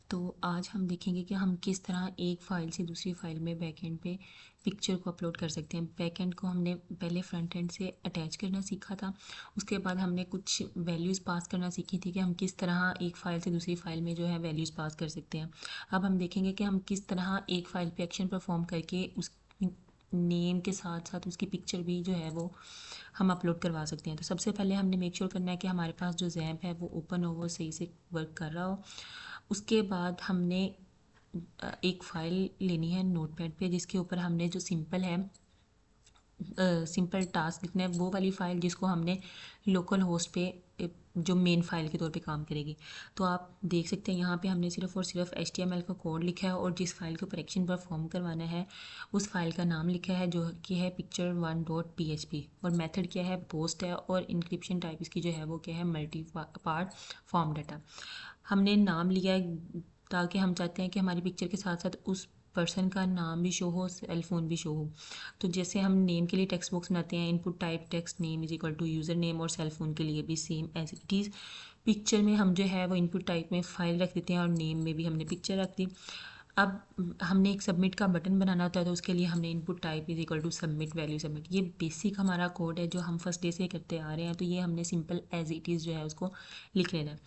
तो आज हम देखेंगे कि हम किस तरह एक फ़ाइल से दूसरी फ़ाइल में बैकएंड पे पिक्चर को अपलोड कर सकते हैं। बैकएंड को हमने पहले फ्रंट एंड से अटैच करना सीखा था। उसके बाद हमने कुछ वैल्यूज़ पास करना सीखी थी कि हम किस तरह एक फ़ाइल से दूसरी फ़ाइल में जो है वैल्यूज़ पास कर सकते हैं। अब हम देखेंगे कि हम किस तरह एक फ़ाइल पे एक्शन परफॉर्म करके उस नेम के साथ साथ उसकी पिक्चर भी जो है वो हम अपलोड करवा सकते हैं। तो सबसे पहले हमने मेक श्योर करना है कि हमारे पास जो ज़ैम्प है वो ओपन हो, वो सही से वर्क कर रहा हो। उसके बाद हमने एक फ़ाइल लेनी है नोटपैड पे, जिसके ऊपर हमने जो सिंपल टास्क लिखना है, वो वाली फ़ाइल जिसको हमने लोकल होस्ट पे जो मेन फ़ाइल के तौर पे काम करेगी। तो आप देख सकते हैं यहाँ पे हमने सिर्फ और सिर्फ HTML का कोड लिखा है और जिस फाइल के ऊपर एक्शन परफॉर्म करवाना है उस फाइल का नाम लिखा है जो कि है picture1.php और मेथड क्या है, पोस्ट है, और इंक्रिप्शन टाइप इसकी जो है वो क्या है, मल्टी पार्ट फॉर्म डाटा। हमने नाम लिया है ताकि हम चाहते हैं कि हमारी पिक्चर के साथ साथ उस पर्सन का नाम भी शो हो, सेल फ़ोन भी शो हो। तो जैसे हम नेम के लिए टेक्स्ट बॉक्स बनाते हैं, input type text name is equal to user name, और सेल फ़ोन के लिए भी same as it is. Picture में हम जो है वो इनपुट टाइप में फ़ाइल रख देते हैं और नेम में भी हमने पिक्चर रख दी। अब हमने एक सबमिट का बटन बनाना होता है, तो उसके लिए हमने input type is equal to submit value submit. ये बेसिक हमारा कोड है जो हम फर्स्ट डे से करते आ रहे हैं, तो ये हमने सिंपल एज इट इज़ जो है उसको लिख लेना है।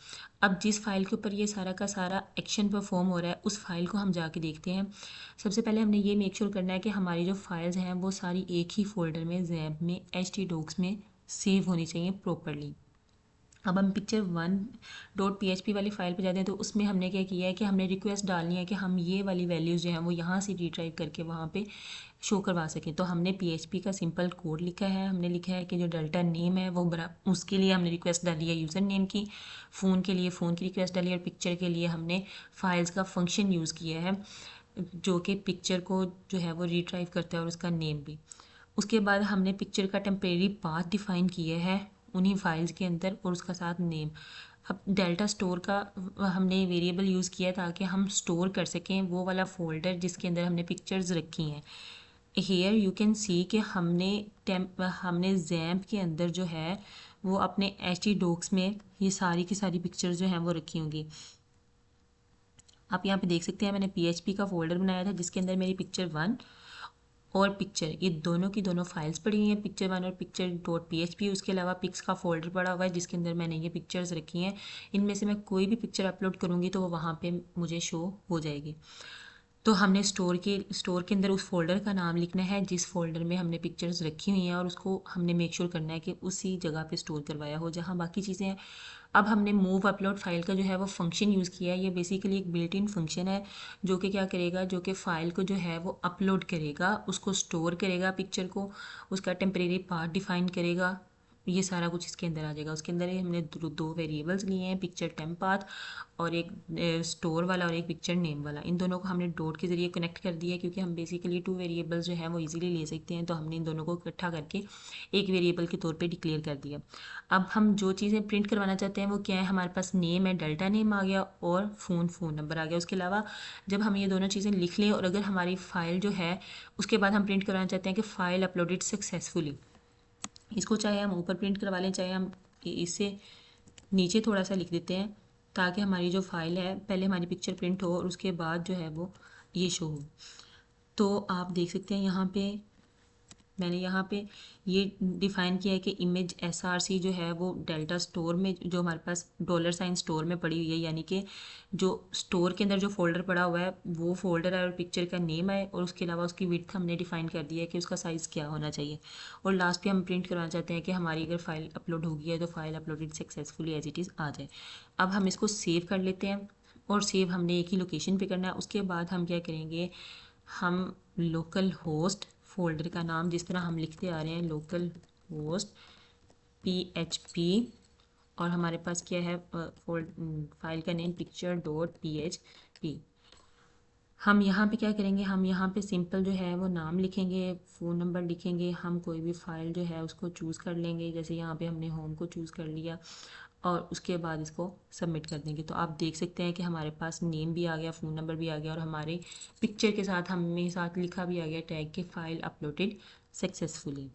अब जिस फाइल के ऊपर ये सारा का सारा एक्शन परफॉर्म हो रहा है उस फाइल को हम जाके देखते हैं। सबसे पहले हमने ये मेक श्योर करना है कि हमारी जो फाइल्स हैं वो सारी एक ही फोल्डर में, ज़ैम्प में, htdocs में सेव होनी चाहिए प्रॉपरली। अब हम picture1.php वाली फ़ाइल पे जाते हैं, तो उसमें हमने क्या किया है कि हमने रिक्वेस्ट डालनी है कि हम ये वाली वैल्यूज़ जो हैं वो यहाँ से रिट्राइव करके वहाँ पे शो करवा सकें। तो हमने PHP का सिंपल कोड लिखा है, हमने लिखा है कि जो डेल्टा नेम है वो बड़ा, उसके लिए हमने रिक्वेस्ट डाली है यूज़र नेम की, फ़ोन के लिए फ़ोन की रिक्वेस्ट डाली है, और पिक्चर के लिए हमने फाइल्स का फंक्शन यूज़ किया है जो कि पिक्चर को जो है वो रिट्राइव करता है और उसका नेम भी। उसके बाद हमने पिक्चर का टेम्परेरी पाथ डिफ़ाइन किया है उन्हीं फाइल्स के अंदर और उसका साथ नेम। अब डेल्टा स्टोर का हमने वेरिएबल यूज़ किया ताकि हम स्टोर कर सकें वो वाला फ़ोल्डर जिसके अंदर हमने पिक्चर्स रखी हैं। हेयर यू कैन सी कि हमने ज़ैम्प के अंदर जो है वो अपने HTdocs में ये सारी की सारी पिक्चर्स जो हैं वो रखी होंगी। आप यहाँ पे देख सकते हैं मैंने PHP का फ़ोल्डर बनाया था जिसके अंदर मेरी पिक्चर1 और पिक्चर, ये दोनों की दोनों फाइल्स पड़ी हुई हैं, पिक्चर1 और picture.php। उसके अलावा पिक्स का फोल्डर पड़ा हुआ है जिसके अंदर मैंने ये पिक्चर्स रखी हैं। इनमें से मैं कोई भी पिक्चर अपलोड करूँगी तो वो वहाँ पे मुझे शो हो जाएगी। तो हमने स्टोर के अंदर उस फोल्डर का नाम लिखना है जिस फोल्डर में हमने पिक्चर्स रखी हुई हैं, और उसको हमने मेक श्योर करना है कि उसी जगह पे स्टोर करवाया हो जहाँ बाकी चीज़ें हैं। अब हमने मूव अपलोड फाइल का जो है वो फंक्शन यूज़ किया है। ये बेसिकली एक बिल्ट इन फंक्शन है जो कि क्या करेगा, जो कि फ़ाइल को जो है वो अपलोड करेगा, उसको स्टोर करेगा पिक्चर को, उसका टेम्परेरी पाथ डिफाइन करेगा, ये सारा कुछ इसके अंदर आ जाएगा। उसके अंदर ही हमने दो वेरिएबल्स लिए हैं, पिक्चर टेम्प पाथ और एक स्टोर वाला और एक पिक्चर नेम वाला। इन दोनों को हमने डॉट के ज़रिए कनेक्ट कर दिया है क्योंकि हम बेसिकली 2 वेरिएबल्स जो हैं वो इजीली ले सकते हैं, तो हमने इन दोनों को इकट्ठा करके एक वेरिएबल के तौर पे डिक्लेयर कर दिया। अब हम जो चीज़ें प्रिंट करवाना चाहते हैं वो क्या है, हमारे पास नेम है, डेल्टा नेम आ गया, और फ़ोन नंबर आ गया। उसके अलावा जब हम ये दोनों चीज़ें लिख लें और अगर हमारी फ़ाइल जो है उसके बाद हम प्रिंट करवाना चाहते हैं कि फ़ाइल अपलोडेड सक्सेसफुली, इसको चाहे हम ऊपर प्रिंट करवा लें, चाहे हम इसे नीचे थोड़ा सा लिख देते हैं ताकि हमारी जो फाइल है पहले हमारी पिक्चर प्रिंट हो और उसके बाद जो है वो ये शो हो। तो आप देख सकते हैं यहाँ पे मैंने यहाँ पे ये डिफ़ाइन किया है कि इमेज SRC जो है वो डेल्टा स्टोर में, जो हमारे पास $साइन स्टोर में पड़ी हुई है, यानी कि जो स्टोर के अंदर जो फोल्डर पड़ा हुआ है वो फोल्डर है और पिक्चर का नेम है, और उसके अलावा उसकी विड्थ हमने डिफ़ाइन कर दिया है कि उसका साइज़ क्या होना चाहिए। और लास्ट पे हम प्रिंट करवाना चाहते हैं कि हमारी अगर फाइल अपलोड हो गई है तो file uploaded successfully as it is आ जाए। अब हम इसको सेव कर लेते हैं और सेव हमने एक ही लोकेशन पे करना है। उसके बाद हम क्या करेंगे, हम लोकल होस्ट फोल्डर का नाम जिस तरह हम लिखते आ रहे हैं, लोकल होस्ट PHP, और हमारे पास क्या है फाइल का नेम picture.php। हम यहाँ पे क्या करेंगे, हम यहाँ पे सिंपल जो है वो नाम लिखेंगे, फ़ोन नंबर लिखेंगे, हम कोई भी फ़ाइल जो है उसको चूज़ कर लेंगे, जैसे यहाँ पे हमने होम को चूज़ कर लिया, और उसके बाद इसको सबमिट कर देंगे। तो आप देख सकते हैं कि हमारे पास नेम भी आ गया, फ़ोन नंबर भी आ गया, और हमारे पिक्चर के साथ हमें साथ लिखा भी आ गया टैग के फ़ाइल अपलोडेड सक्सेसफुली।